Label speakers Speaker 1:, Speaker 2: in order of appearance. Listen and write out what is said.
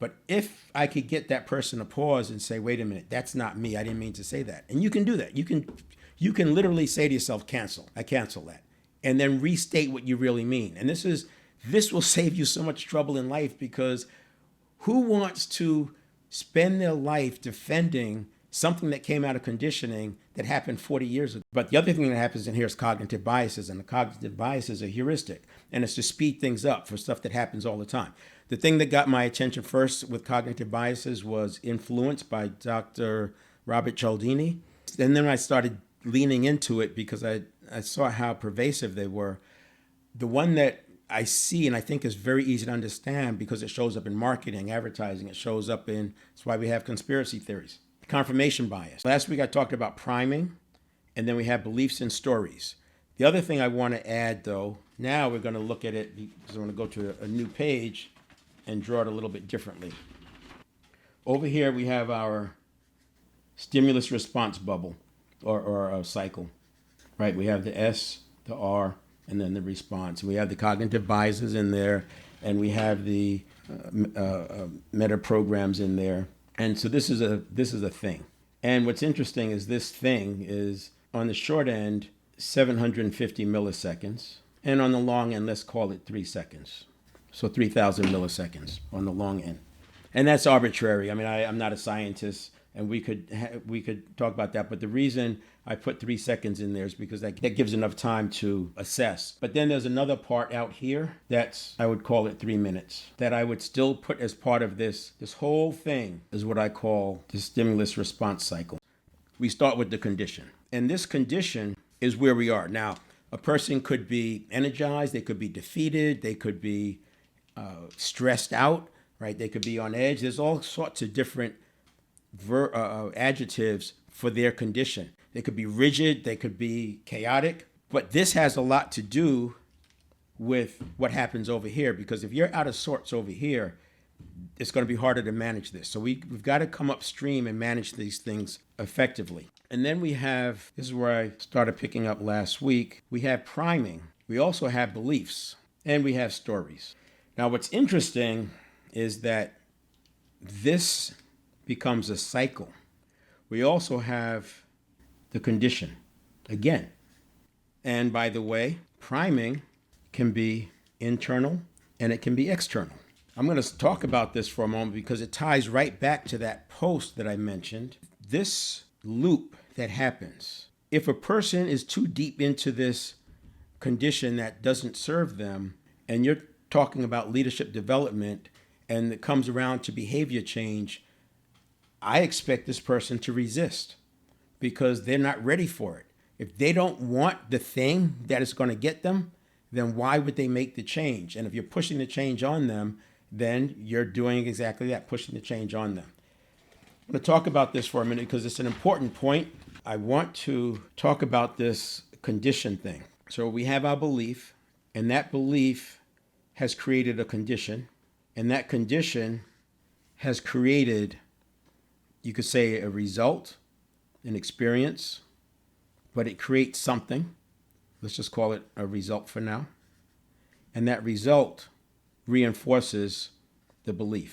Speaker 1: But if I could get that person to pause and say, wait a minute, that's not me. I didn't mean to say that. And you can do that. You can literally say to yourself, cancel. I cancel that. And then restate what you really mean. And this will save you so much trouble in life, because who wants to spend their life defending something that came out of conditioning that happened 40 years ago? But the other thing that happens in here is cognitive biases, and the cognitive biases are heuristic, and it's to speed things up for stuff that happens all the time. The thing that got my attention first with cognitive biases was Influence by Dr. Robert Cialdini. And then I started leaning into it because I saw how pervasive they were. The one that I see and I think is very easy to understand because it shows up in marketing, advertising, it shows up in, that's why we have conspiracy theories. Confirmation bias. Last week I talked about priming, and then we have beliefs and stories. The other thing I want to add, though, now we're going to look at it because I want to go to a new page and draw it a little bit differently. Over here we have our stimulus response bubble or cycle, right? We have the S, the R, and then the response. We have the cognitive biases in there, and we have the meta programs in there. And so this is a thing. And what's interesting is this thing is on the short end, 750 milliseconds, and on the long end, let's call it 3 seconds. So 3,000 milliseconds on the long end. And that's arbitrary. I mean, I'm not a scientist, and we could talk about that. But the reason I put 3 seconds in there is because that gives enough time to assess. But then there's another part out here that's, I would call it 3 minutes, that I would still put as part of this. This whole thing is what I call the stimulus response cycle. We start with the condition. And this condition is where we are. Now, a person could be energized, they could be defeated, they could be stressed out, right? They could be on edge. There's all sorts of different adjectives for their condition. They could be rigid, they could be chaotic, but this has a lot to do with what happens over here, because if you're out of sorts over here, it's going to be harder to manage this. So we've got to come upstream and manage these things effectively. And then we have, this is where I started picking up last week, we have priming. We also have beliefs, and we have stories. Now, what's interesting is that this becomes a cycle. We also have the condition again. And by the way, priming can be internal and it can be external. I'm going to talk about this for a moment because it ties right back to that post that I mentioned. This loop that happens, if a person is too deep into this condition that doesn't serve them, and you're talking about leadership development and it comes around to behavior change, I expect this person to resist because they're not ready for it. If they don't want the thing that is going to get them, then why would they make the change? And if you're pushing the change on them, then you're doing exactly that, pushing the change on them. I'm going to talk about this for a minute because it's an important point. I want to talk about this condition thing. So we have our belief, and that belief has created a condition, and that condition has created, you could say, a result, an experience, but it creates something. Let's just call it a result for now. And that result reinforces the belief.